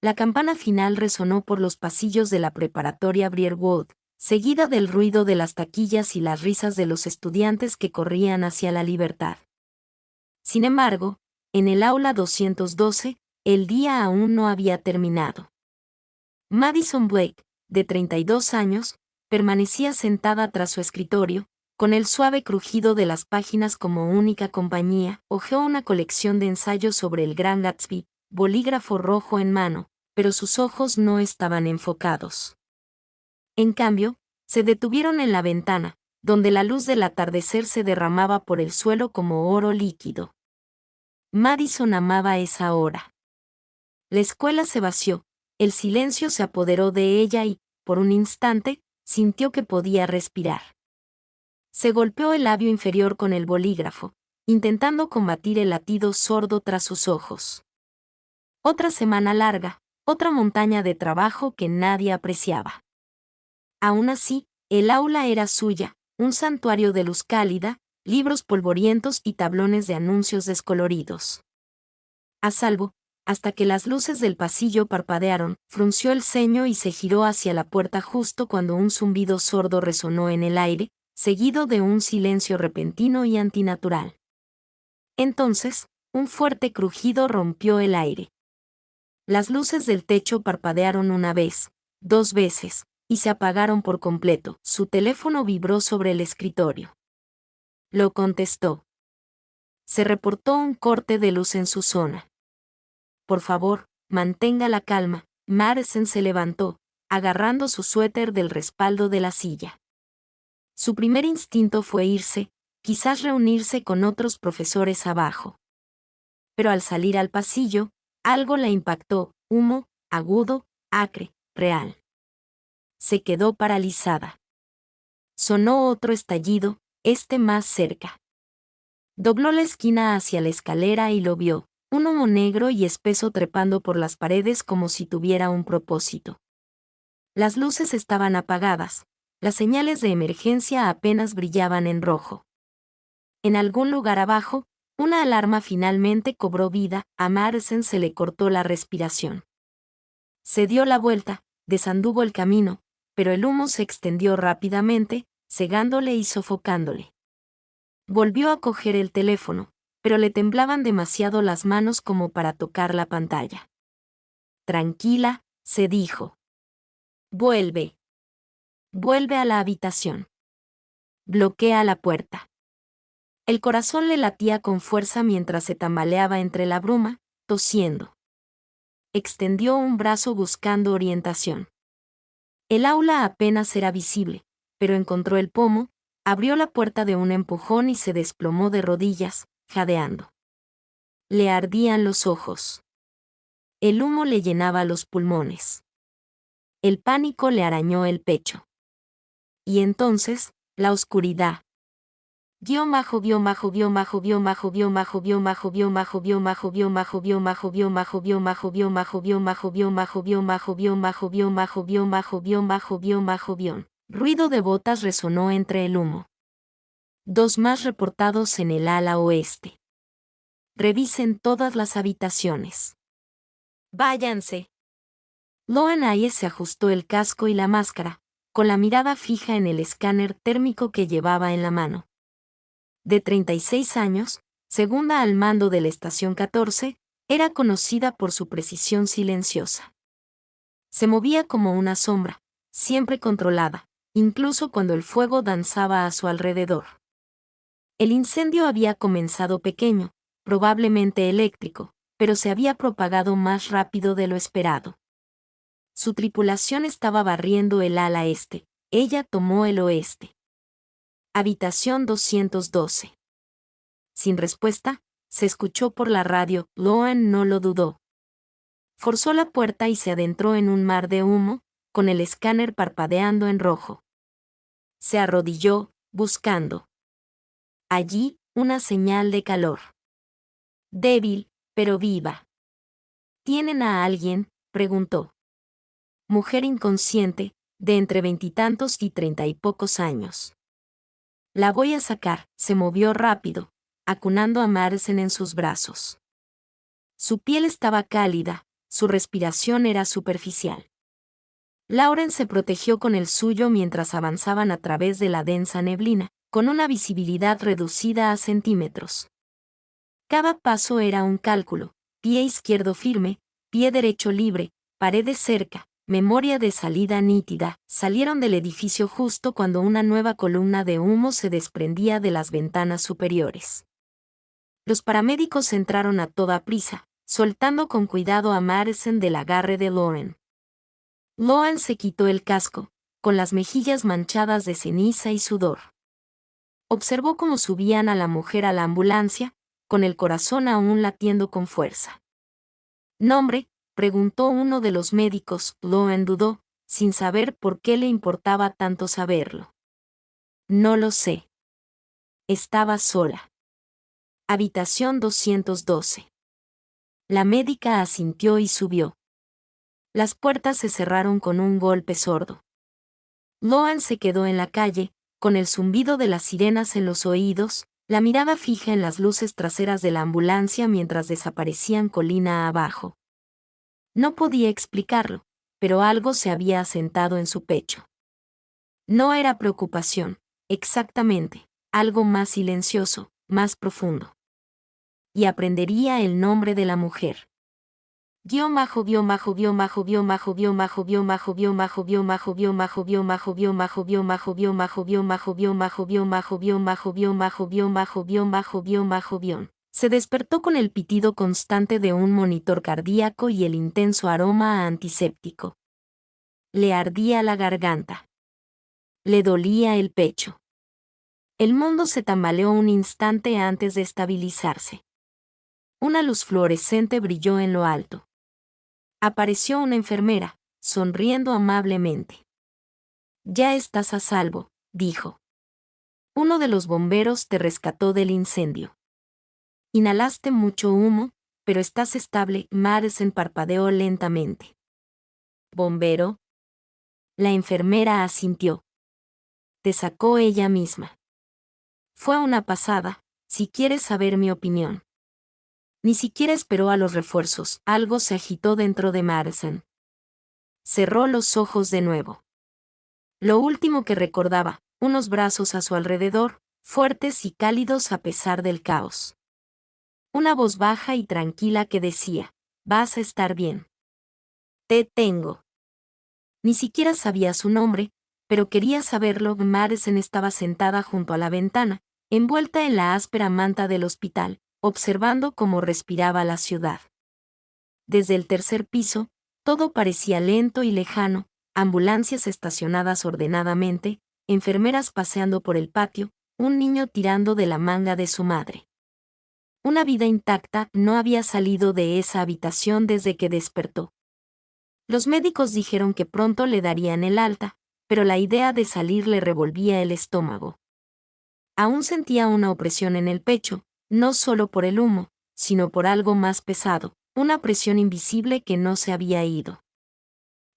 La campana final resonó por los pasillos de la preparatoria Briarwood, seguida del ruido de las taquillas y las risas de los estudiantes que corrían hacia la libertad. Sin embargo, en el aula 212, el día aún no había terminado. Madison Blake, de 32 años, permanecía sentada tras su escritorio, con el suave crujido de las páginas como única compañía. Hojeó una colección de ensayos sobre el Gran Gatsby, bolígrafo rojo en mano, pero sus ojos no estaban enfocados. En cambio, se detuvieron en la ventana, donde la luz del atardecer se derramaba por el suelo como oro líquido. Madison amaba esa hora. La escuela se vació, el silencio se apoderó de ella y, por un instante, sintió que podía respirar. Se golpeó el labio inferior con el bolígrafo, intentando combatir el latido sordo tras sus ojos. Otra semana larga, otra montaña de trabajo que nadie apreciaba. Aún así, el aula era suya, un santuario de luz cálida, libros polvorientos y tablones de anuncios descoloridos. A salvo, hasta que las luces del pasillo parpadearon, frunció el ceño y se giró hacia la puerta justo cuando un zumbido sordo resonó en el aire, seguido de un silencio repentino y antinatural. Entonces, un fuerte crujido rompió el aire. Las luces del techo parpadearon una vez, 2 veces, y se apagaron por completo. Su teléfono vibró sobre el escritorio. Lo contestó. Se reportó un corte de luz en su zona. Por favor, mantenga la calma. Madison se levantó, agarrando su suéter del respaldo de la silla. Su primer instinto fue irse, quizás reunirse con otros profesores abajo. Pero al salir al pasillo, algo la impactó, humo, agudo, acre, real. Se quedó paralizada. Sonó otro estallido, este más cerca. Dobló la esquina hacia la escalera y lo vio, un humo negro y espeso trepando por las paredes como si tuviera un propósito. Las luces estaban apagadas, las señales de emergencia apenas brillaban en rojo. En algún lugar abajo, una alarma finalmente cobró vida. A Madison se le cortó la respiración. Se dio la vuelta, desanduvo el camino, pero el humo se extendió rápidamente, cegándole y sofocándole. Volvió a coger el teléfono, pero le temblaban demasiado las manos como para tocar la pantalla. Tranquila, se dijo. Vuelve. Vuelve a la habitación. Bloquea la puerta. El corazón le latía con fuerza mientras se tambaleaba entre la bruma, tosiendo. Extendió un brazo buscando orientación. El aula apenas era visible, pero encontró el pomo, abrió la puerta de un empujón y se desplomó de rodillas, jadeando. Le ardían los ojos. El humo le llenaba los pulmones. El pánico le arañó el pecho. Y entonces, la oscuridad. Ruido de botas resonó entre el humo. 2 más reportados en el ala oeste. Revisen todas las habitaciones. Váyanse. Loan Hayes se ajustó el casco y la máscara, con la mirada fija en el escáner térmico que llevaba en la mano. De 36 años, segunda al mando de la estación 14, era conocida por su precisión silenciosa. Se movía como una sombra, siempre controlada, incluso cuando el fuego danzaba a su alrededor. El incendio había comenzado pequeño, probablemente eléctrico, pero se había propagado más rápido de lo esperado. Su tripulación estaba barriendo el ala este, ella tomó el oeste. Habitación 212. Sin respuesta, se escuchó por la radio. Loan no lo dudó. Forzó la puerta y se adentró en un mar de humo, con el escáner parpadeando en rojo. Se arrodilló, buscando. Allí, una señal de calor. Débil, pero viva. ¿Tienen a alguien?, preguntó. Mujer inconsciente, de entre 20 y tantos y 30 y pocos años. La voy a sacar. Se movió rápido, acunando a Madison en sus brazos. Su piel estaba cálida, su respiración era superficial. Lauren se protegió con el suyo mientras avanzaban a través de la densa neblina, con una visibilidad reducida a centímetros. Cada paso era un cálculo: pie izquierdo firme, pie derecho libre, paredes cerca, memoria de salida nítida. Salieron del edificio justo cuando una nueva columna de humo se desprendía de las ventanas superiores. Los paramédicos entraron a toda prisa, soltando con cuidado a Madison del agarre de Lauren. Lauren se quitó el casco, con las mejillas manchadas de ceniza y sudor. Observó cómo subían a la mujer a la ambulancia, con el corazón aún latiendo con fuerza. ¿Nombre?, preguntó uno de los médicos. Lauren dudó, sin saber por qué le importaba tanto saberlo. No lo sé. Estaba sola. Habitación 212. La médica asintió y subió. Las puertas se cerraron con un golpe sordo. Lauren se quedó en la calle, con el zumbido de las sirenas en los oídos, la mirada fija en las luces traseras de la ambulancia mientras desaparecían colina abajo. No podía explicarlo, pero algo se había asentado en su pecho. No era preocupación, exactamente, algo más silencioso, más profundo. Y aprendería el nombre de la mujer. Se despertó con el pitido constante de un monitor cardíaco y el intenso aroma a antiséptico. Le ardía la garganta. Le dolía el pecho. El mundo se tambaleó un instante antes de estabilizarse. Una luz fluorescente brilló en lo alto. Apareció una enfermera, sonriendo amablemente. Ya estás a salvo, dijo. Uno de los bomberos te rescató del incendio. Inhalaste mucho humo, pero estás estable. Madison parpadeó lentamente. ¿Bombero? La enfermera asintió. Te sacó ella misma. Fue una pasada, si quieres saber mi opinión. Ni siquiera esperó a los refuerzos. Algo se agitó dentro de Madison. Cerró los ojos de nuevo. Lo último que recordaba, unos brazos a su alrededor, fuertes y cálidos a pesar del caos. Una voz baja y tranquila que decía: vas a estar bien. Te tengo. Ni siquiera sabía su nombre, pero quería saberlo. Madison estaba sentada junto a la ventana, envuelta en la áspera manta del hospital, observando cómo respiraba la ciudad. Desde el tercer piso, todo parecía lento y lejano: ambulancias estacionadas ordenadamente, enfermeras paseando por el patio, un niño tirando de la manga de su madre. Una vida intacta no había salido de esa habitación desde que despertó. Los médicos dijeron que pronto le darían el alta, pero la idea de salir le revolvía el estómago. Aún sentía una opresión en el pecho, no solo por el humo, sino por algo más pesado, una presión invisible que no se había ido.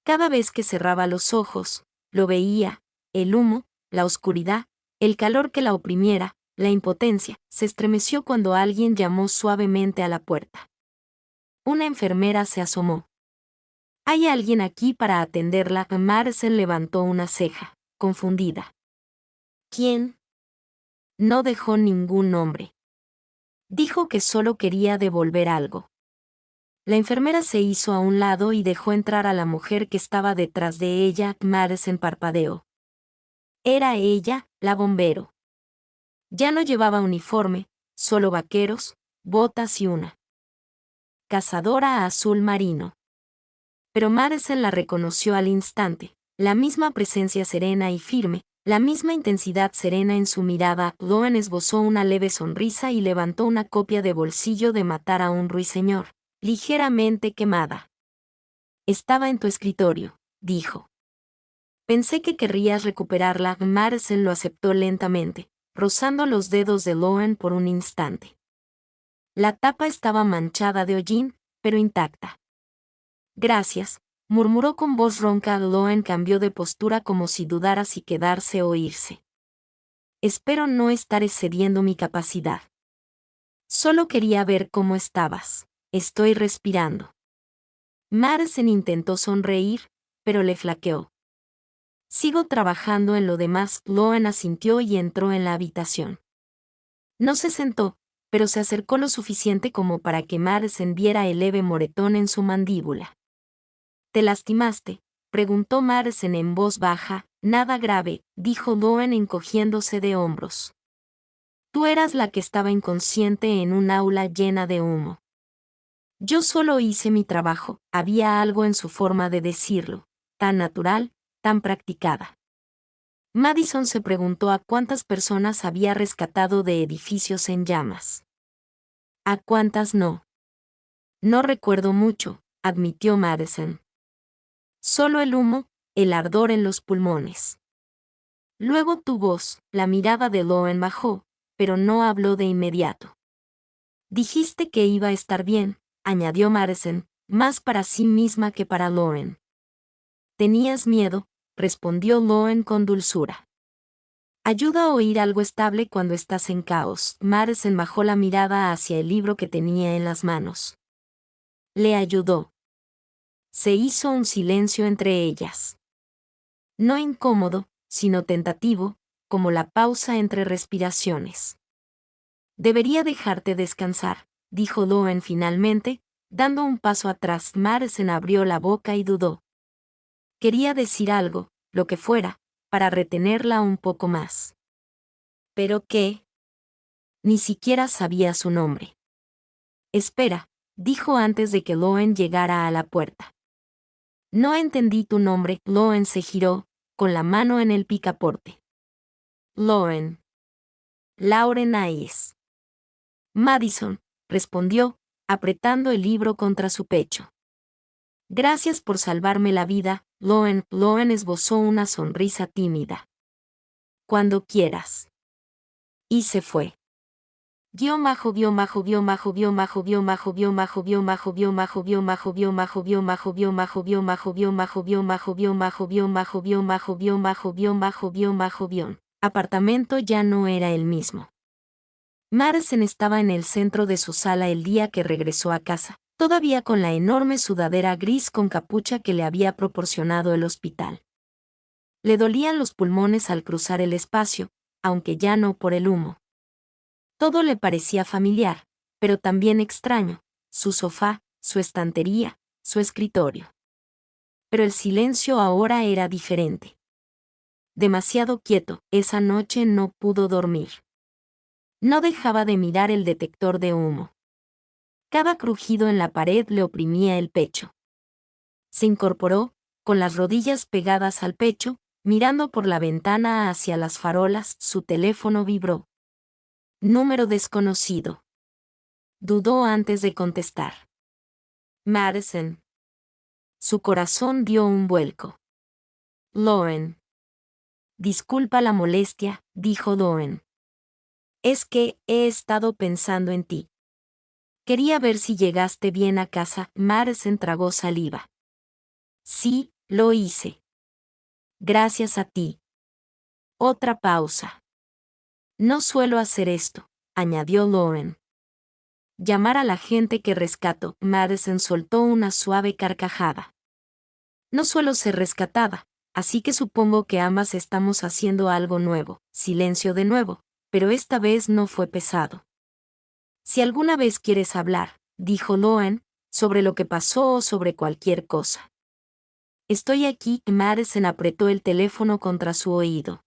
Cada vez que cerraba los ojos, lo veía: el humo, la oscuridad, el calor que la oprimiera, la impotencia. Se estremeció cuando alguien llamó suavemente a la puerta. Una enfermera se asomó. ¿Hay alguien aquí para atenderla? Madison levantó una ceja, confundida. ¿Quién? No dejó ningún nombre. Dijo que solo quería devolver algo. La enfermera se hizo a un lado y dejó entrar a la mujer que estaba detrás de ella. Madison parpadeó. Era ella, la bombero. Ya no llevaba uniforme, solo vaqueros, botas y una cazadora azul marino. Pero Madison la reconoció al instante, la misma presencia serena y firme, la misma intensidad serena en su mirada. Lauren esbozó una leve sonrisa y levantó una copia de bolsillo de Matar a un ruiseñor, ligeramente quemada. Estaba en tu escritorio, dijo. Pensé que querrías recuperarla. Madison lo aceptó lentamente, rozando los dedos de Lauren por un instante. La tapa estaba manchada de hollín, pero intacta. Gracias, murmuró con voz ronca. Lauren cambió de postura como si dudara si quedarse o irse. Espero no estar excediendo mi capacidad. Solo quería ver cómo estabas. Estoy respirando. Madison intentó sonreír, pero le flaqueó. Sigo trabajando en lo demás. Loen asintió y entró en la habitación. No se sentó, pero se acercó lo suficiente como para que Madison viera el leve moretón en su mandíbula. ¿Te lastimaste?, preguntó Madison en voz baja. Nada grave, dijo Loen encogiéndose de hombros. Tú eras la que estaba inconsciente en un aula llena de humo. Yo solo hice mi trabajo. Había algo en su forma de decirlo, tan natural, tan practicada. Madison se preguntó a cuántas personas había rescatado de edificios en llamas. ¿A cuántas no? No recuerdo mucho, admitió Madison. Solo el humo, el ardor en los pulmones. Luego tu voz, la mirada de Loen bajó, pero no habló de inmediato. Dijiste que iba a estar bien, añadió Madison, más para sí misma que para Loen. Tenías miedo, respondió Loen con dulzura. Ayuda a oír algo estable cuando estás en caos. Madison bajó la mirada hacia el libro que tenía en las manos. Le ayudó. Se hizo un silencio entre ellas. No incómodo, sino tentativo, como la pausa entre respiraciones. Debería dejarte descansar, dijo Loen finalmente, dando un paso atrás. Madison abrió la boca y dudó. Quería decir algo, lo que fuera, para retenerla un poco más. ¿Pero qué? Ni siquiera sabía su nombre. Espera, dijo antes de que Loen llegara a la puerta. No entendí tu nombre. Loen se giró, con la mano en el picaporte. Loen. Lauren Hayes. Madison, respondió, apretando el libro contra su pecho. Gracias por salvarme la vida, Loen. Loen esbozó una sonrisa tímida. Cuando quieras. Y se fue. Apartamento ya no era el mismo. Madison estaba en el centro de su sala el día que regresó a casa, todavía con la enorme sudadera gris con capucha que le había proporcionado el hospital. Le dolían los pulmones al cruzar el espacio, aunque ya no por el humo. Todo le parecía familiar, pero también extraño, su sofá, su estantería, su escritorio. Pero el silencio ahora era diferente. Demasiado quieto, esa noche no pudo dormir. No dejaba de mirar el detector de humo. Cada crujido en la pared le oprimía el pecho. Se incorporó, con las rodillas pegadas al pecho, mirando por la ventana hacia las farolas. Su teléfono vibró. Número desconocido. Dudó antes de contestar. Madison. Su corazón dio un vuelco. Loen. Disculpa la molestia, dijo Loen. Es que he estado pensando en ti. Quería ver si llegaste bien a casa. Madison tragó saliva. Sí, lo hice. Gracias a ti. Otra pausa. No suelo hacer esto, añadió Loen. Llamar a la gente que rescato. Madison soltó una suave carcajada. No suelo ser rescatada, así que supongo que ambas estamos haciendo algo nuevo. Silencio de nuevo, pero esta vez no fue pesado. Si alguna vez quieres hablar, dijo Loen, sobre lo que pasó o sobre cualquier cosa. Estoy aquí. Madison apretó el teléfono contra su oído.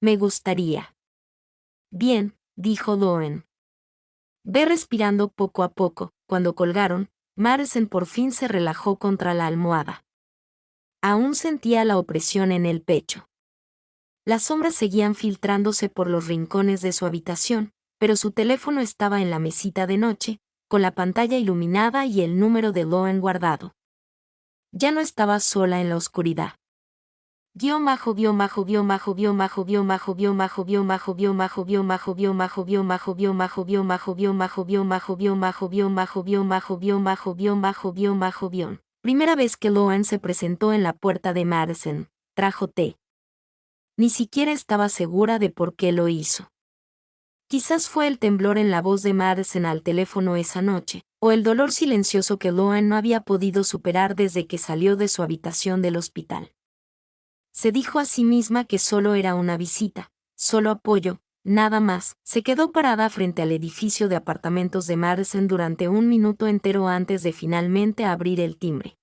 Me gustaría. Bien, dijo Loen. Ve respirando poco a poco. Cuando colgaron, Madison por fin se relajó contra la almohada. Aún sentía la opresión en el pecho. Las sombras seguían filtrándose por los rincones de su habitación, pero su teléfono estaba en la mesita de noche, con la pantalla iluminada y el número de Loen guardado. Ya no estaba sola en la oscuridad. Primera vez que Loen se presentó en la puerta de Madison, trajo té. Ni siquiera estaba segura de por qué lo hizo. Quizás fue el temblor en la voz de Madison al teléfono esa noche, O el dolor silencioso que Loan no había podido superar desde que salió de su habitación del hospital. Se dijo a sí misma que solo era una visita, solo apoyo, nada más. Se quedó parada frente al edificio de apartamentos de Madison durante un minuto entero antes de finalmente abrir el timbre.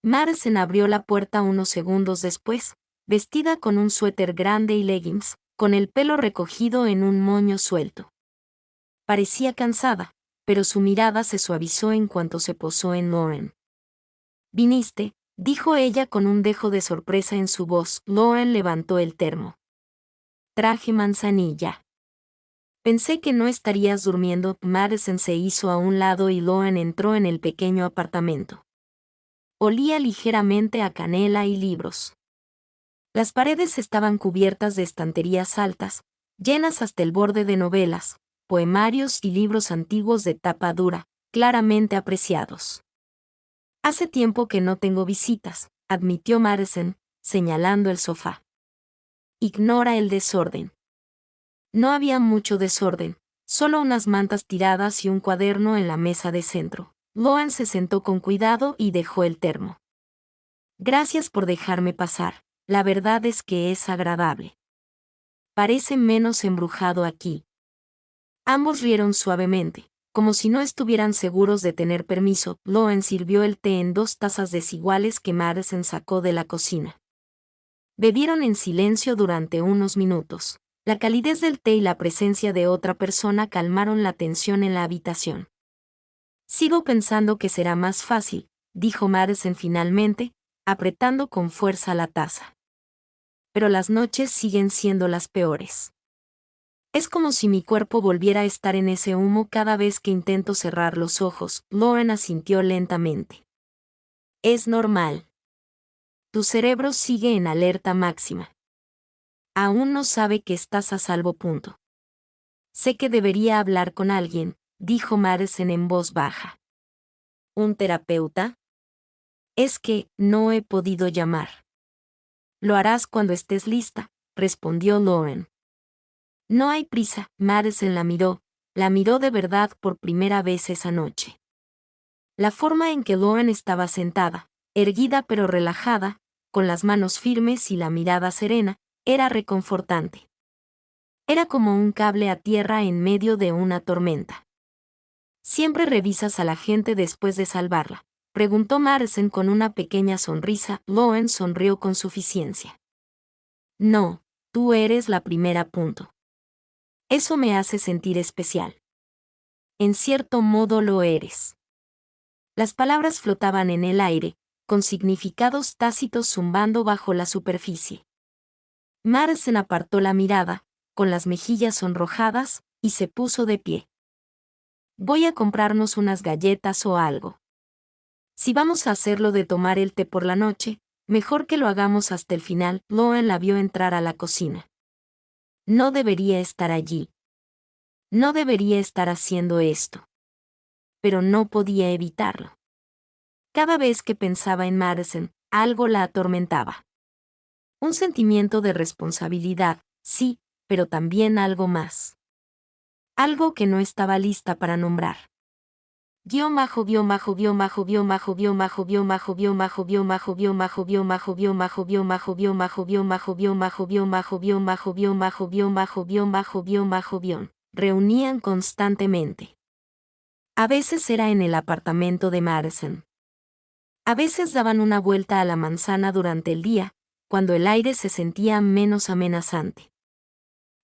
Madison abrió la puerta unos segundos después, vestida con un suéter grande y leggings, con el pelo recogido en un moño suelto. Parecía cansada, pero su mirada se suavizó en cuanto se posó en Lauren. «¿Viniste?», dijo ella con un dejo de sorpresa en su voz. Lauren levantó el termo. «Traje manzanilla». «Pensé que no estarías durmiendo». Madison se hizo a un lado y Lauren entró en el pequeño apartamento. Olía ligeramente a canela y libros. Las paredes estaban cubiertas de estanterías altas, llenas hasta el borde de novelas, poemarios y libros antiguos de tapa dura, claramente apreciados. «Hace tiempo que no tengo visitas», admitió Madison, señalando el sofá. «Ignora el desorden». No había mucho desorden, solo unas mantas tiradas y un cuaderno en la mesa de centro. Loan se sentó con cuidado y dejó el termo. «Gracias por dejarme pasar, la verdad es que es agradable. Parece menos embrujado aquí». Ambos rieron suavemente, como si no estuvieran seguros de tener permiso. Loan sirvió el té en 2 tazas desiguales que Madison sacó de la cocina. Bebieron en silencio durante unos minutos. La calidez del té y la presencia de otra persona calmaron la tensión en la habitación. «Sigo pensando que será más fácil», dijo Madison finalmente, apretando con fuerza la taza. «Pero las noches siguen siendo las peores. Es como si mi cuerpo volviera a estar en ese humo cada vez que intento cerrar los ojos». Lauren asintió lentamente. «Es normal. Tu cerebro sigue en alerta máxima. Aún no sabe que estás a salvo. Sé que debería hablar con alguien», dijo Madison en voz baja. «¿Un terapeuta?» «Es que no he podido llamar». «Lo harás cuando estés lista», respondió Lauren. «No hay prisa». Madison la miró de verdad por primera vez esa noche. La forma en que Lauren estaba sentada, erguida pero relajada, con las manos firmes y la mirada serena, era reconfortante. Era como un cable a tierra en medio de una tormenta. «¿Siempre revisas a la gente después de salvarla?», preguntó Madison con una pequeña sonrisa. Lauren sonrió con suficiencia. «No, tú eres la primera. Eso me hace sentir especial». «En cierto modo lo eres». Las palabras flotaban en el aire, con significados tácitos zumbando bajo la superficie. Madison apartó la mirada, con las mejillas sonrojadas, y se puso de pie. «Voy a comprarnos unas galletas o algo. Si vamos a hacerlo de tomar el té por la noche, mejor que lo hagamos hasta el final». Lauren la vio entrar a la cocina. No debería estar allí. No debería estar haciendo esto. Pero no podía evitarlo. Cada vez que pensaba en Madison, algo la atormentaba. Un sentimiento de responsabilidad, sí, pero también algo más. Algo que no estaba lista para nombrar. Reunían constantemente. A veces era en el apartamento de Madison. A veces daban una vuelta a la manzana durante el día, cuando el aire se sentía menos amenazante.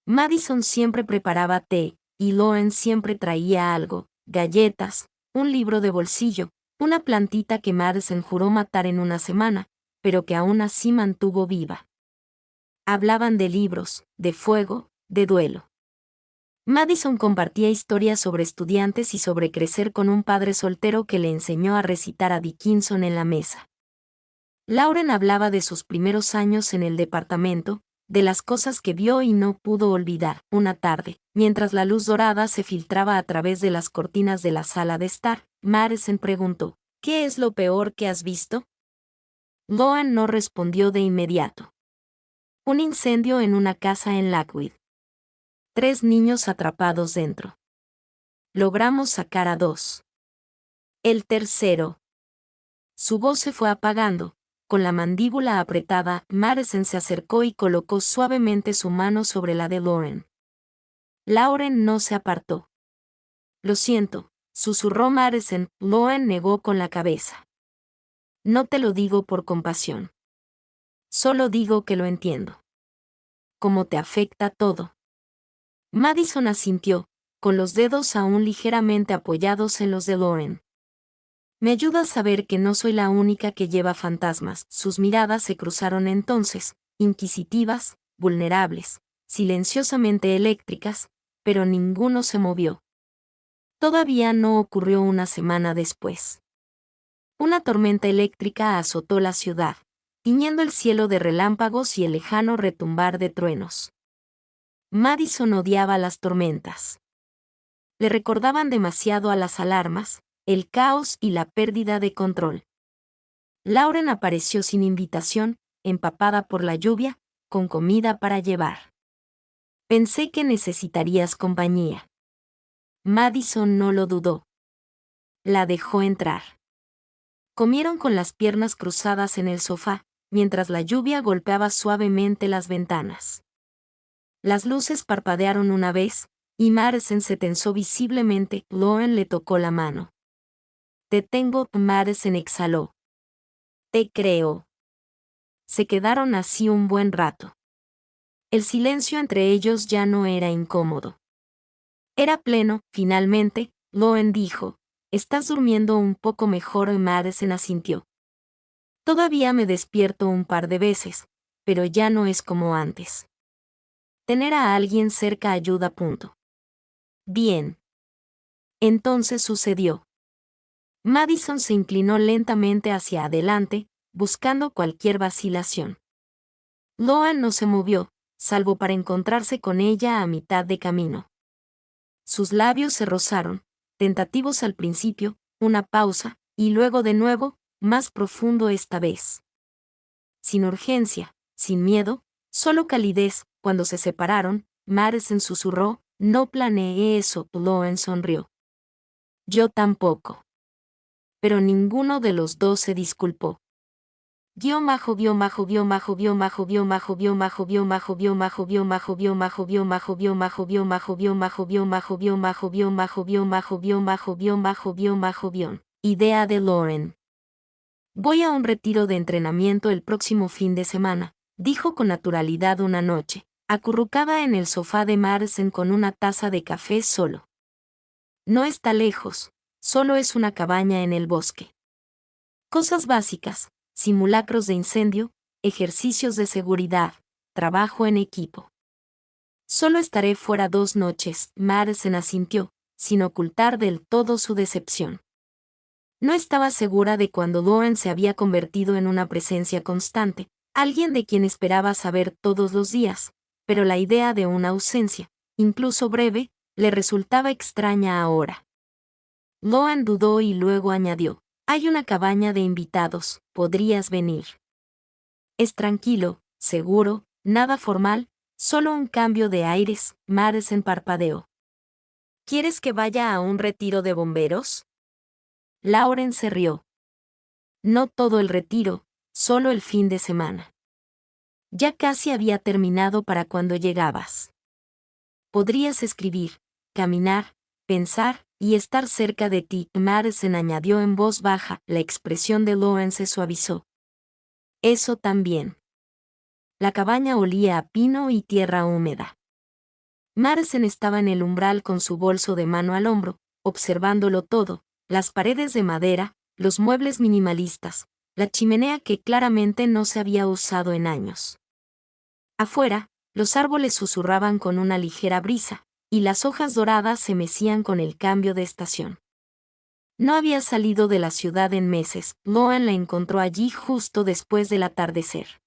Madison siempre preparaba té, y Lauren siempre traía algo, galletas, un libro de bolsillo, una plantita que Madison juró matar en una semana, pero que aún así mantuvo viva. Hablaban de libros, de fuego, de duelo. Madison compartía historias sobre estudiantes y sobre crecer con un padre soltero que le enseñó a recitar a Dickinson en la mesa. Lauren hablaba de sus primeros años en el departamento, de las cosas que vio y no pudo olvidar. Una tarde, mientras la luz dorada se filtraba a través de las cortinas de la sala de estar, Madison preguntó: «¿Qué es lo peor que has visto?». Lauren no respondió de inmediato. «Un incendio en una casa en Lakewood. 3 niños atrapados dentro. Logramos sacar a 2. El tercero. Su voz se fue apagando. Con la mandíbula apretada, Madison se acercó y colocó suavemente su mano sobre la de Lauren. Lauren no se apartó. Lo siento, susurró Madison. Lauren negó con la cabeza. No te lo digo por compasión. Solo digo que lo entiendo. ¿Cómo te afecta todo? Madison asintió, con los dedos aún ligeramente apoyados en los de Lauren. Me ayuda a saber que no soy la única que lleva fantasmas. Sus miradas se cruzaron entonces, inquisitivas, vulnerables, silenciosamente eléctricas, pero ninguno se movió. Todavía no ocurrió una semana después. Una tormenta eléctrica azotó la ciudad, tiñendo el cielo de relámpagos y el lejano retumbar de truenos. Madison odiaba las tormentas. Le recordaban demasiado a las alarmas, el caos y la pérdida de control. Lauren apareció sin invitación, empapada por la lluvia, con comida para llevar. Pensé que necesitarías compañía. Madison no lo dudó. La dejó entrar. Comieron con las piernas cruzadas en el sofá, mientras la lluvia golpeaba suavemente las ventanas. Las luces parpadearon una vez, y Madison se tensó visiblemente. Lauren le tocó la mano. Te tengo, Madison exhaló. Te creo. Se quedaron así un buen rato. El silencio entre ellos ya no era incómodo. Era pleno, finalmente. Lauren dijo, «¿Estás durmiendo un poco mejor?» Madison asintió. Todavía me despierto un par de veces, pero ya no es como antes. Tener a alguien cerca ayuda. Bien. Entonces sucedió. Madison se inclinó lentamente hacia adelante, buscando cualquier vacilación. Lauren no se movió, salvo para encontrarse con ella a mitad de camino. Sus labios se rozaron, tentativos al principio, una pausa, y luego de nuevo, más profundo esta vez. Sin urgencia, sin miedo, solo calidez. Cuando se separaron, Madison susurró, «No planeé eso». Lauren sonrió. Yo tampoco. Pero ninguno de los dos se disculpó. Idea de Lauren. Voy a un retiro de entrenamiento el próximo fin de semana, dijo con naturalidad una noche, acurrucada en el sofá de Madison con una taza de café solo. No está lejos, solo es una cabaña en el bosque. Cosas básicas, simulacros de incendio, ejercicios de seguridad, trabajo en equipo. Solo estaré fuera 2 noches, Madison asintió, sin ocultar del todo su decepción. No estaba segura de cuando Lauren se había convertido en una presencia constante, alguien de quien esperaba saber todos los días, pero la idea de una ausencia, incluso breve, le resultaba extraña ahora. Lauren dudó y luego añadió, «Hay una cabaña de invitados, podrías venir». Es tranquilo, seguro, nada formal, solo un cambio de aires. Madison parpadeó. ¿Quieres que vaya a un retiro de bomberos? Lauren se rió. No todo el retiro, solo el fin de semana. Ya casi había terminado para cuando llegabas. Podrías escribir, caminar, pensar y estar cerca de ti. Madison añadió en voz baja. La expresión de Lauren se suavizó. Eso también. La cabaña olía a pino y tierra húmeda. Madison estaba en el umbral con su bolso de mano al hombro, observándolo todo, las paredes de madera, los muebles minimalistas, la chimenea que claramente no se había usado en años. Afuera, los árboles susurraban con una ligera brisa, y las hojas doradas se mecían con el cambio de estación. No había salido de la ciudad en meses. Lauren la encontró allí justo después del atardecer.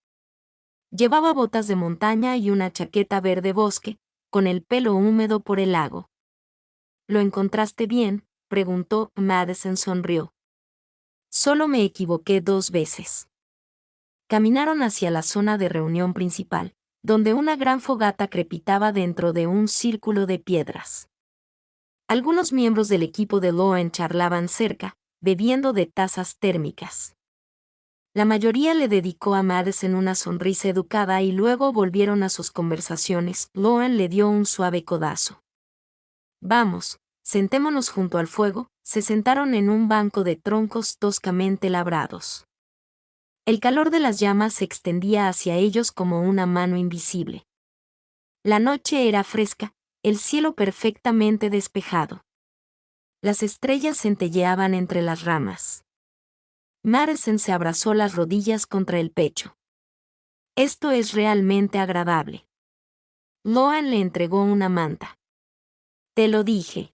Llevaba botas de montaña y una chaqueta verde bosque, con el pelo húmedo por el lago. ¿Lo encontraste bien?, preguntó. Madison sonrió. Solo me equivoqué 2 veces. Caminaron hacia la zona de reunión principal, donde una gran fogata crepitaba dentro de un círculo de piedras. Algunos miembros del equipo de Lauren charlaban cerca, bebiendo de tazas térmicas. La mayoría le dedicó a Madison una sonrisa educada y luego volvieron a sus conversaciones. Loan le dio un suave codazo. Vamos, sentémonos junto al fuego. Se sentaron en un banco de troncos toscamente labrados. El calor de las llamas se extendía hacia ellos como una mano invisible. La noche era fresca, el cielo perfectamente despejado. Las estrellas centelleaban entre las ramas. Madison se abrazó las rodillas contra el pecho. Esto es realmente agradable. Loan le entregó una manta. Te lo dije.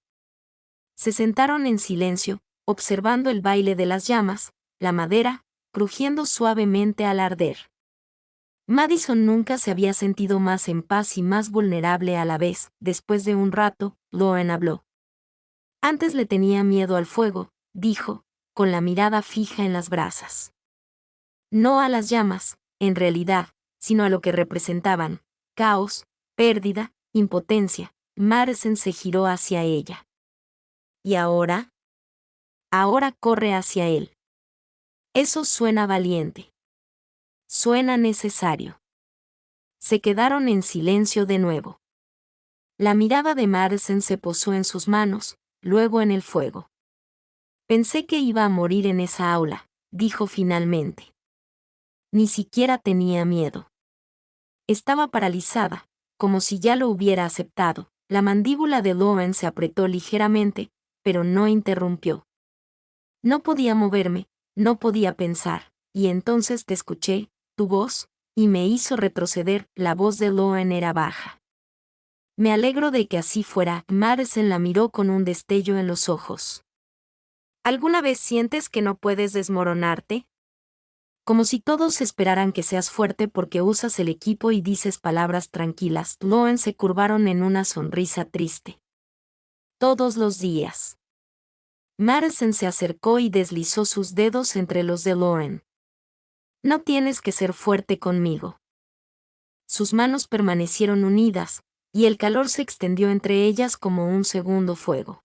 Se sentaron en silencio, observando el baile de las llamas, la madera, crujiendo suavemente al arder. Madison nunca se había sentido más en paz y más vulnerable a la vez. Después de un rato, Loan habló. Antes le tenía miedo al fuego, dijo, con la mirada fija en las brasas. No a las llamas, en realidad, sino a lo que representaban: caos, pérdida, impotencia. Madison se giró hacia ella. ¿Y ahora? Ahora corre hacia él. Eso suena valiente. Suena necesario. Se quedaron en silencio de nuevo. La mirada de Madison se posó en sus manos, luego en el fuego. Pensé que iba a morir en esa aula, dijo finalmente. Ni siquiera tenía miedo. Estaba paralizada, como si ya lo hubiera aceptado. La mandíbula de Loan se apretó ligeramente, pero no interrumpió. No podía moverme, no podía pensar, y entonces te escuché, tu voz, y me hizo retroceder. La voz de Loan era baja. Me alegro de que así fuera. Madison la miró con un destello en los ojos. ¿Alguna vez sientes que no puedes desmoronarte? Como si todos esperaran que seas fuerte porque usas el equipo y dices palabras tranquilas. Loan se curvaron en una sonrisa triste. Todos los días. Madison se acercó y deslizó sus dedos entre los de Loan. No tienes que ser fuerte conmigo. Sus manos permanecieron unidas, y el calor se extendió entre ellas como un segundo fuego.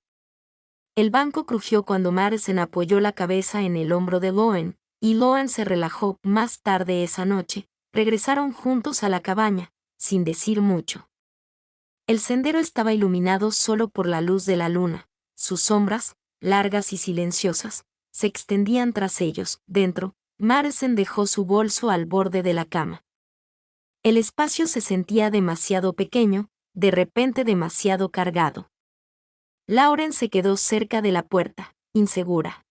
El banco crujió cuando Madison apoyó la cabeza en el hombro de Loan, y Loan se relajó. Más tarde esa noche, regresaron juntos a la cabaña, sin decir mucho. El sendero estaba iluminado solo por la luz de la luna. Sus sombras, largas y silenciosas, se extendían tras ellos. Dentro, Madison dejó su bolso al borde de la cama. El espacio se sentía demasiado pequeño, de repente demasiado cargado. Lauren se quedó cerca de la puerta, insegura.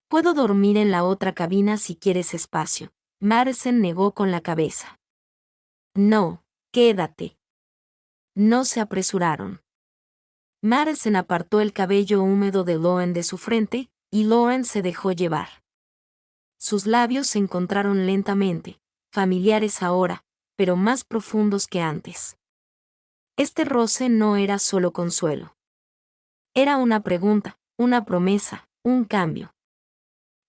Puedo dormir en la otra cabina si quieres espacio. Madison negó con la cabeza. No, quédate. No se apresuraron. Madison apartó el cabello húmedo de Loan de su frente, y Loan se dejó llevar. Sus labios se encontraron lentamente, familiares ahora, pero más profundos que antes. Este roce no era solo consuelo. Era una pregunta, una promesa, un cambio.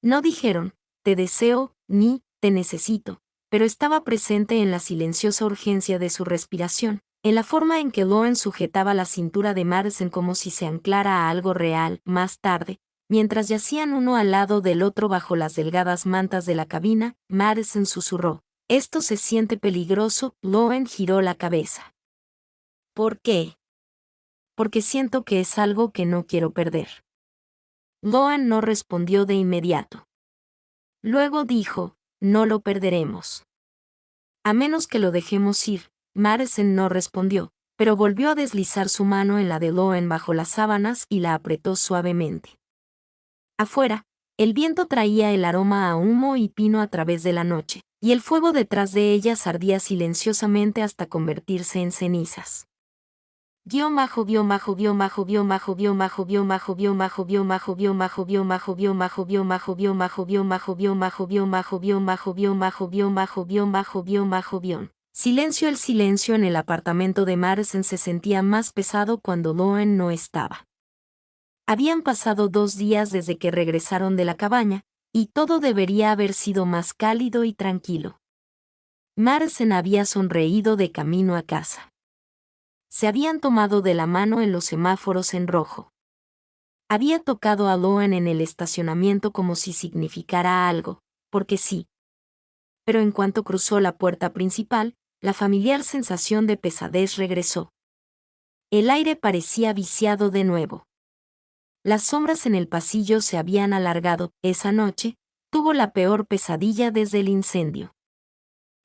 No dijeron, te deseo, ni, te necesito, pero estaba presente en la silenciosa urgencia de su respiración, en la forma en que Loan sujetaba la cintura de Madison como si se anclara a algo real. Más tarde, mientras yacían uno al lado del otro bajo las delgadas mantas de la cabina, Madison susurró, esto se siente peligroso. Loan giró la cabeza. ¿Por qué? Porque siento que es algo que no quiero perder. Loan no respondió de inmediato. Luego dijo, no lo perderemos. A menos que lo dejemos ir. Madison no respondió, pero volvió a deslizar su mano en la de Loan bajo las sábanas y la apretó suavemente. Afuera, el viento traía el aroma a humo y pino a través de la noche, y el fuego detrás de ellas ardía silenciosamente hasta convertirse en cenizas. Silencio. El silencio en el apartamento de Madison se sentía más pesado cuando Loan no estaba. Habían pasado 2 días desde que regresaron de la cabaña, y todo debería haber sido más cálido y tranquilo. Madison había sonreído de camino a casa. Se habían tomado de la mano en los semáforos en rojo. Había tocado a Loan en el estacionamiento como si significara algo, porque sí. Pero en cuanto cruzó la puerta principal, la familiar sensación de pesadez regresó. El aire parecía viciado de nuevo. Las sombras en el pasillo se habían alargado. Esa noche, tuvo la peor pesadilla desde el incendio.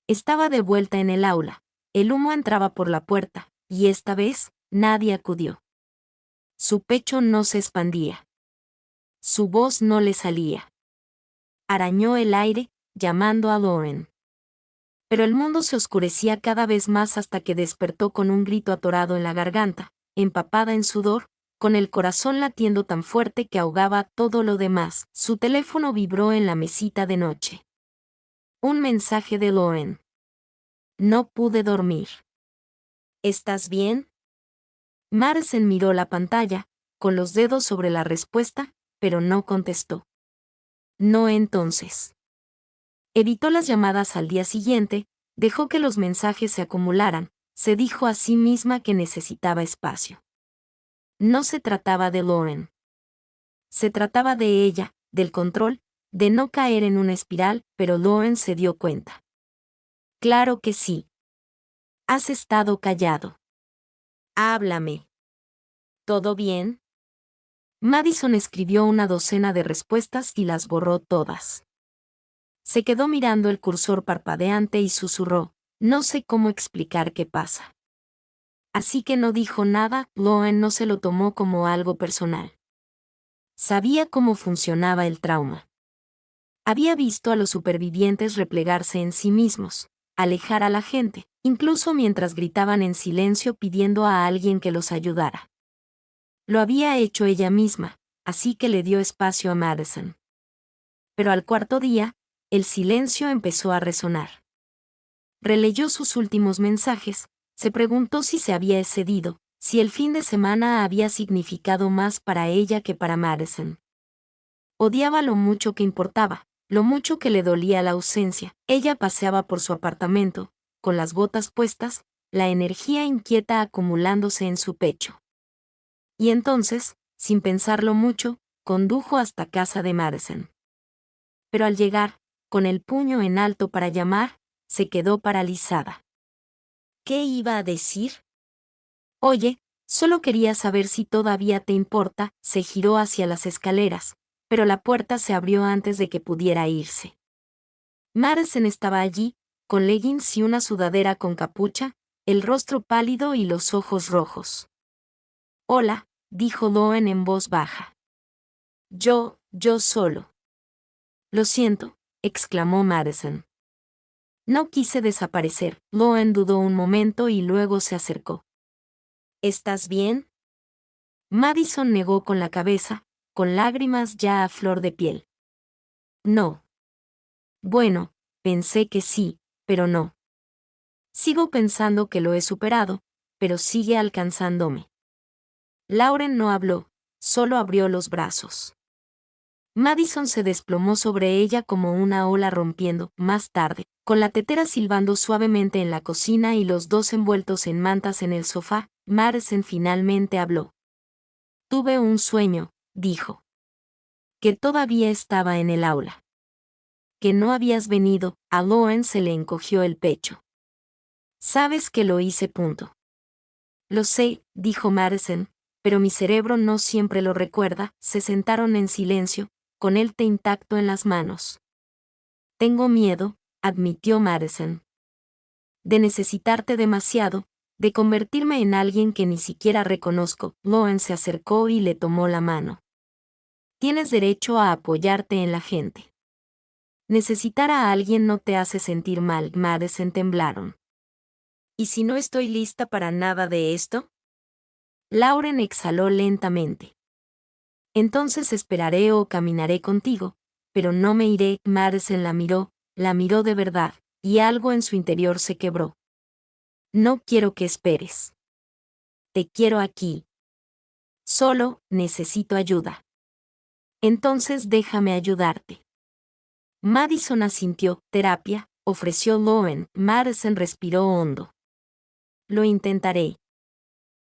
Estaba de vuelta en el aula. El humo entraba por la puerta, y esta vez, nadie acudió. Su pecho no se expandía. Su voz no le salía. Arañó el aire, llamando a Lauren. Pero el mundo se oscurecía cada vez más hasta que despertó con un grito atorado en la garganta, empapada en sudor, con el corazón latiendo tan fuerte que ahogaba todo lo demás. Su teléfono vibró en la mesita de noche. Un mensaje de Lauren. No pude dormir. ¿Estás bien? Madison miró la pantalla, con los dedos sobre la respuesta, pero no contestó. No entonces. Evitó las llamadas al día siguiente, dejó que los mensajes se acumularan, se dijo a sí misma que necesitaba espacio. No se trataba de Lauren. Se trataba de ella, del control, de no caer en una espiral, pero Lauren se dio cuenta. Claro que sí. Has estado callado. Háblame. ¿Todo bien? Madison escribió una docena de respuestas y las borró todas. Se quedó mirando el cursor parpadeante y susurró, no sé cómo explicar qué pasa. Así que no dijo nada. Lauren no se lo tomó como algo personal. Sabía cómo funcionaba el trauma. Había visto a los supervivientes replegarse en sí mismos, alejar a la gente, incluso mientras gritaban en silencio pidiendo a alguien que los ayudara. Lo había hecho ella misma, así que le dio espacio a Madison. Pero al cuarto día, el silencio empezó a resonar. Releyó sus últimos mensajes, se preguntó si se había excedido, si el fin de semana había significado más para ella que para Madison. Odiaba lo mucho que importaba, lo mucho que le dolía la ausencia. Ella paseaba por su apartamento, con las botas puestas, la energía inquieta acumulándose en su pecho. Y entonces, sin pensarlo mucho, condujo hasta casa de Madison. Pero al llegar, con el puño en alto para llamar, se quedó paralizada. ¿Qué iba a decir? Oye, solo quería saber si todavía te importa. Se giró hacia las escaleras, pero la puerta se abrió antes de que pudiera irse. Madison estaba allí, con leggings y una sudadera con capucha, el rostro pálido y los ojos rojos. Hola, dijo Lauren en voz baja. Yo solo. Lo siento, exclamó Madison. No quise desaparecer. Lauren dudó un momento y luego se acercó. ¿Estás bien? Madison negó con la cabeza, con lágrimas ya a flor de piel. No. Bueno, pensé que sí, pero no. Sigo pensando que lo he superado, pero sigue alcanzándome. Lauren no habló, solo abrió los brazos. Madison se desplomó sobre ella como una ola rompiendo. Más tarde, con la tetera silbando suavemente en la cocina y los dos envueltos en mantas en el sofá, Madison finalmente habló. Tuve un sueño, dijo. Que todavía estaba en el aula. Que no habías venido. A Lauren se le encogió el pecho. Sabes que lo hice. Punto. Lo sé, dijo Madison, pero mi cerebro no siempre lo recuerda. Se sentaron en silencio, con el té intacto en las manos. Tengo miedo, admitió Madison. De necesitarte demasiado, de convertirme en alguien que ni siquiera reconozco. Lauren se acercó y le tomó la mano. Tienes derecho a apoyarte en la gente. Necesitar a alguien no te hace sentir mal. Madison temblaron. ¿Y si no estoy lista para nada de esto? Lauren exhaló lentamente. Entonces esperaré o caminaré contigo, pero no me iré. Madison la miró de verdad, y algo en su interior se quebró. No quiero que esperes. Te quiero aquí. Solo necesito ayuda. Entonces déjame ayudarte. Madison asintió. Terapia, ofreció Lauren. Madison respiró hondo. Lo intentaré.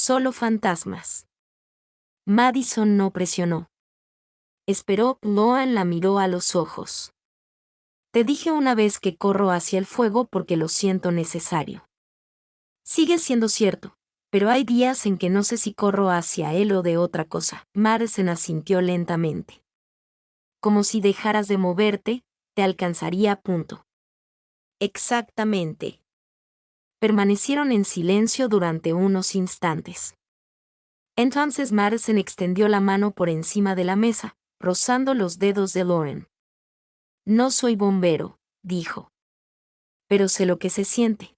Solo fantasmas. Madison no presionó. Esperó. Loan la miró a los ojos. Te dije una vez que corro hacia el fuego porque lo siento necesario. Sigue siendo cierto, pero hay días en que no sé si corro hacia él o de otra cosa. Madison asintió lentamente. Como si dejaras de moverte, te alcanzaría. Punto. Exactamente. Permanecieron en silencio durante unos instantes. Entonces Madison extendió la mano por encima de la mesa, rozando los dedos de Lauren. No soy bombero, dijo. Pero sé lo que se siente.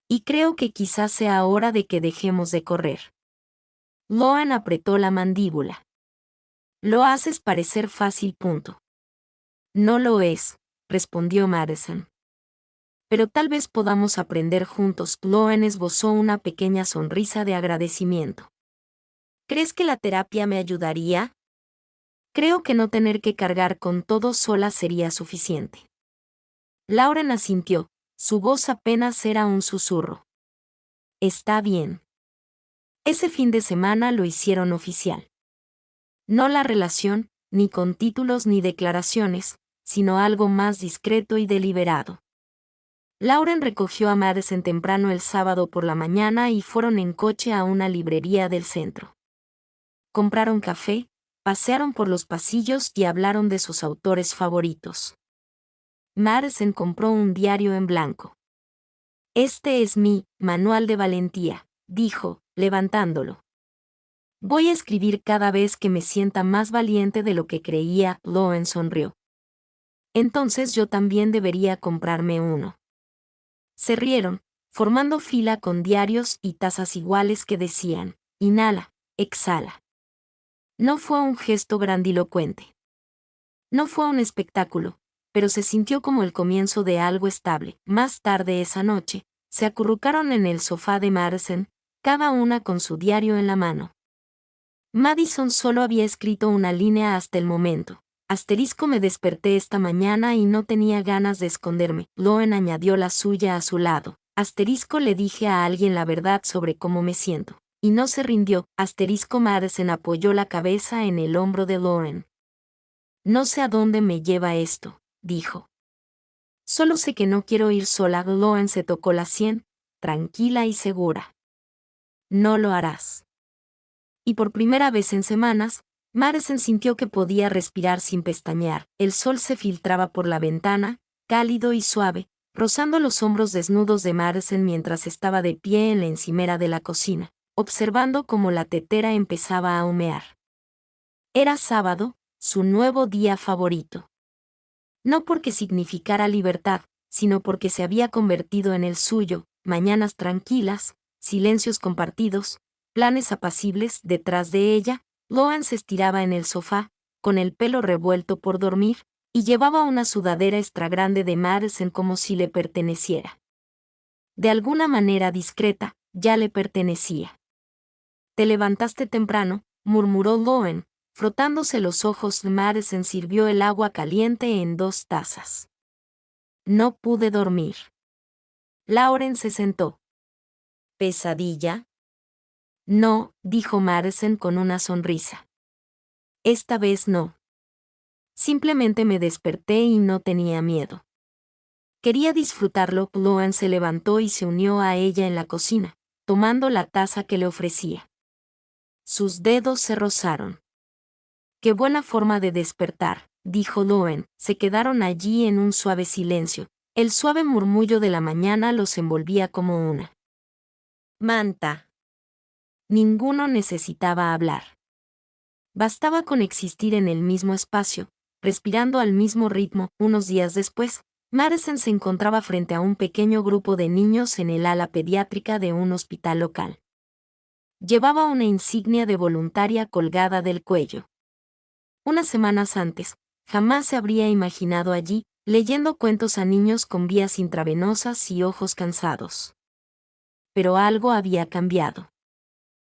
Y creo que quizás sea hora de que dejemos de correr. Lauren apretó la mandíbula. Lo haces parecer fácil. Punto. No lo es, respondió Madison. Pero tal vez podamos aprender juntos. Lauren esbozó una pequeña sonrisa de agradecimiento. ¿Crees que la terapia me ayudaría? Creo que no tener que cargar con todo sola sería suficiente. Lauren asintió, su voz apenas era un susurro. Está bien. Ese fin de semana lo hicieron oficial. No la relación, ni con títulos ni declaraciones, sino algo más discreto y deliberado. Lauren recogió a Madison temprano el sábado por la mañana y fueron en coche a una librería del centro. Compraron café, pasearon por los pasillos y hablaron de sus autores favoritos. Madison compró un diario en blanco. Este es mi manual de valentía, dijo, levantándolo. Voy a escribir cada vez que me sienta más valiente de lo que creía. Lauren sonrió. Entonces yo también debería comprarme uno. Se rieron, formando fila con diarios y tazas iguales que decían, inhala, exhala. No fue un gesto grandilocuente. No fue un espectáculo, pero se sintió como el comienzo de algo estable. Más tarde esa noche, se acurrucaron en el sofá de Madison, cada una con su diario en la mano. Madison solo había escrito una línea hasta el momento. Me desperté esta mañana y no tenía ganas de esconderme. Lauren añadió la suya a su lado. Le dije a alguien la verdad sobre cómo me siento. Y no se rindió. Madison apoyó la cabeza en el hombro de Lauren. No sé a dónde me lleva esto, dijo. Solo sé que no quiero ir sola. Lauren se tocó la sien, tranquila y segura. No lo harás. Y por primera vez en semanas, Madison sintió que podía respirar sin pestañear. El sol se filtraba por la ventana, cálido y suave, rozando los hombros desnudos de Madison mientras estaba de pie en la encimera de la cocina, observando cómo la tetera empezaba a humear. Era sábado, su nuevo día favorito. No porque significara libertad, sino porque se había convertido en el suyo, mañanas tranquilas, silencios compartidos, planes apacibles. Detrás de ella, Lauren se estiraba en el sofá, con el pelo revuelto por dormir, y llevaba una sudadera extra grande de Madison como si le perteneciera. De alguna manera discreta, ya le pertenecía. Te levantaste temprano, murmuró Lauren, frotándose los ojos. Madison sirvió el agua caliente en 2 tazas. No pude dormir. Lauren se sentó. ¿Pesadilla? No, dijo Madison con una sonrisa. Esta vez no. Simplemente me desperté y no tenía miedo. Quería disfrutarlo. Lauren se levantó y se unió a ella en la cocina, tomando la taza que le ofrecía. Sus dedos se rozaron. Qué buena forma de despertar, dijo Lauren. Se quedaron allí en un suave silencio. El suave murmullo de la mañana los envolvía como una manta. Ninguno necesitaba hablar. Bastaba con existir en el mismo espacio, respirando al mismo ritmo. Unos días después, Madison se encontraba frente a un pequeño grupo de niños en el ala pediátrica de un hospital local. Llevaba una insignia de voluntaria colgada del cuello. Unas semanas antes, jamás se habría imaginado allí, leyendo cuentos a niños con vías intravenosas y ojos cansados. Pero algo había cambiado.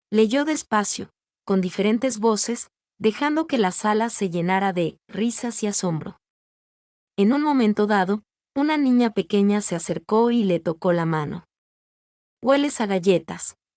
Leyó despacio, con diferentes voces, dejando que la sala se llenara de risas y asombro. En un momento dado, una niña pequeña se acercó y le tocó la mano. Hueles a galletas,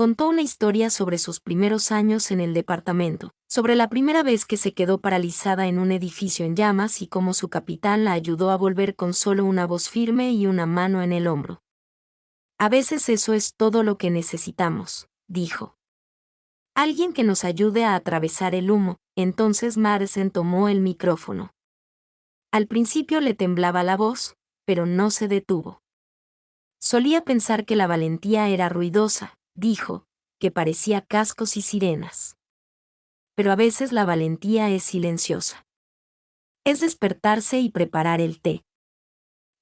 Contó una historia sobre sus primeros años en el departamento, sobre la primera vez que se quedó paralizada en un edificio en llamas y cómo su capitán la ayudó a volver con solo una voz firme y una mano en el hombro. A veces eso es todo lo que necesitamos, dijo. Alguien que nos ayude a atravesar el humo. Entonces Madison tomó el micrófono. Al principio le temblaba la voz, pero no se detuvo. Solía pensar que la valentía era ruidosa, dijo, que parecía cascos y sirenas. Pero a veces la valentía es silenciosa. Es despertarse y preparar el té.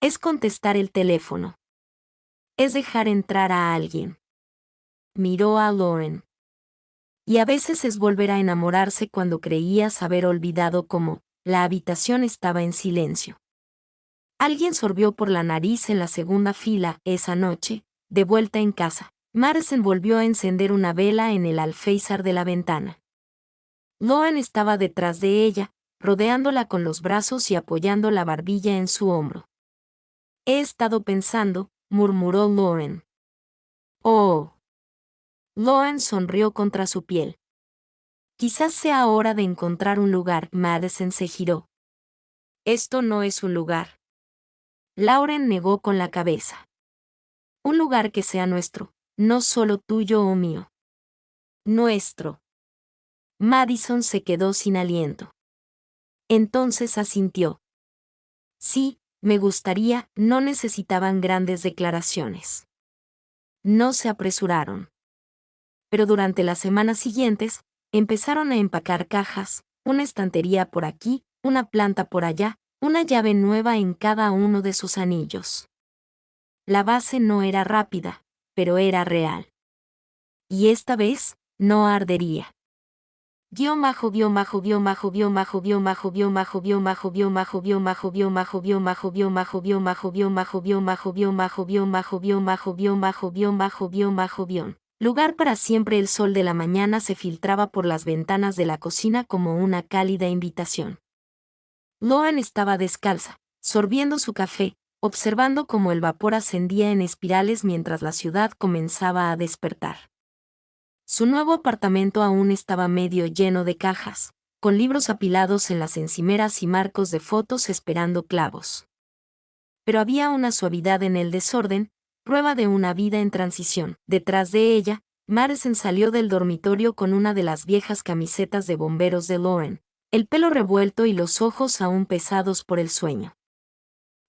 Es contestar el teléfono. Es dejar entrar a alguien. Miró a Lauren. Y a veces es volver a enamorarse cuando creías haber olvidado cómo la habitación estaba en silencio. Alguien sorbió por la nariz en la segunda fila esa noche, de vuelta en casa. Madison volvió a encender una vela en el alféizar de la ventana. Lauren estaba detrás de ella, rodeándola con los brazos y apoyando la barbilla en su hombro. He estado pensando, murmuró Lauren. Oh. Lauren sonrió contra su piel. Quizás sea hora de encontrar un lugar. Madison se giró. Esto no es un lugar. Lauren negó con la cabeza. Un lugar que sea nuestro, no solo tuyo o mío. Nuestro. Madison se quedó sin aliento. Entonces asintió. Sí, me gustaría. No necesitaban grandes declaraciones. No se apresuraron. Pero durante las semanas siguientes, empezaron a empacar cajas, una estantería por aquí, una planta por allá, una llave nueva en cada uno de sus anillos. La base no era rápida, pero era real. Y esta vez, no ardería. Lugar para siempre. El sol de la mañana se filtraba por las ventanas de la cocina como una cálida invitación. Lauren estaba descalza, sorbiendo su café, observando cómo el vapor ascendía en espirales mientras la ciudad comenzaba a despertar. Su nuevo apartamento aún estaba medio lleno de cajas, con libros apilados en las encimeras y marcos de fotos esperando clavos. Pero había una suavidad en el desorden, prueba de una vida en transición. Detrás de ella, Madison salió del dormitorio con una de las viejas camisetas de bomberos de Lauren, el pelo revuelto y los ojos aún pesados por el sueño.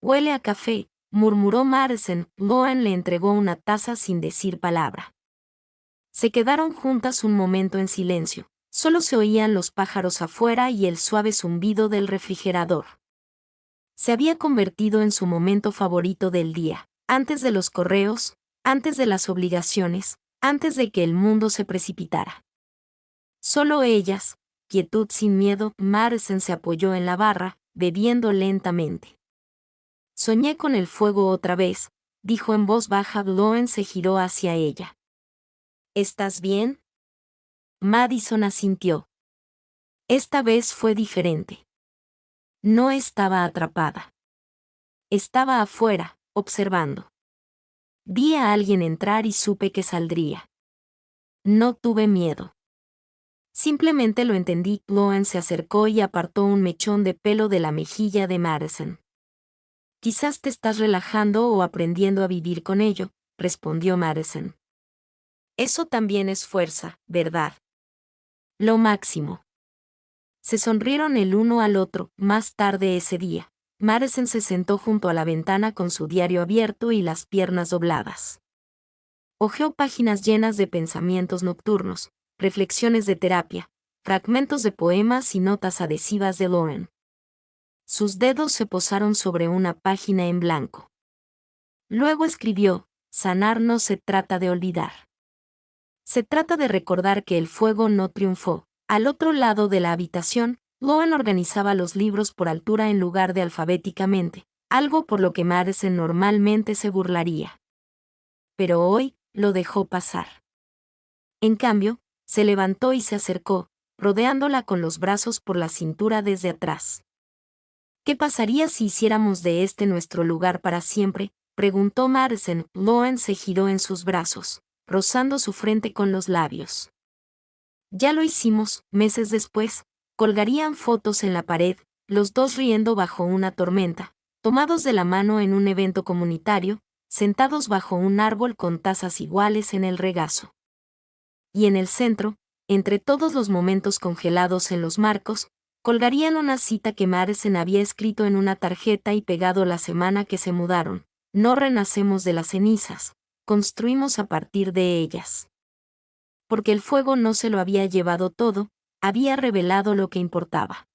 Huele a café, murmuró Madison. Lauren le entregó una taza sin decir palabra. Se quedaron juntas un momento en silencio, solo se oían los pájaros afuera y el suave zumbido del refrigerador. Se había convertido en su momento favorito del día, antes de los correos, antes de las obligaciones, antes de que el mundo se precipitara. Solo ellas, quietud sin miedo. Madison se apoyó en la barra, bebiendo lentamente. Soñé con el fuego otra vez, dijo en voz baja. Lauren se giró hacia ella. ¿Estás bien? Madison asintió. Esta vez fue diferente. No estaba atrapada. Estaba afuera, observando. Vi a alguien entrar y supe que saldría. No tuve miedo. Simplemente lo entendí. Lauren se acercó y apartó un mechón de pelo de la mejilla de Madison. Quizás te estás relajando o aprendiendo a vivir con ello, respondió Madison. Eso también es fuerza, ¿verdad? Lo máximo. Se sonrieron el uno al otro. Más tarde ese día, Madison se sentó junto a la ventana con su diario abierto y las piernas dobladas. Hojeó páginas llenas de pensamientos nocturnos, reflexiones de terapia, fragmentos de poemas y notas adhesivas de Lauren. Sus dedos se posaron sobre una página en blanco. Luego escribió: sanar no se trata de olvidar. Se trata de recordar que el fuego no triunfó. Al otro lado de la habitación, Lauren organizaba los libros por altura en lugar de alfabéticamente, algo por lo que Madison normalmente se burlaría. Pero hoy, lo dejó pasar. En cambio, se levantó y se acercó, rodeándola con los brazos por la cintura desde atrás. ¿Qué pasaría si hiciéramos de este nuestro lugar para siempre?, preguntó Madison. Lauren se giró en sus brazos. rozando su frente con los labios. Ya lo hicimos, meses después, colgarían fotos en la pared, los dos riendo bajo una tormenta, tomados de la mano en un evento comunitario, sentados bajo un árbol con tazas iguales en el regazo. Y en el centro, entre todos los momentos congelados en los marcos, colgarían una cita que Madison había escrito en una tarjeta y pegado la semana que se mudaron: no renacemos de las cenizas, construimos a partir de ellas. Porque el fuego no se lo había llevado todo, había revelado lo que importaba.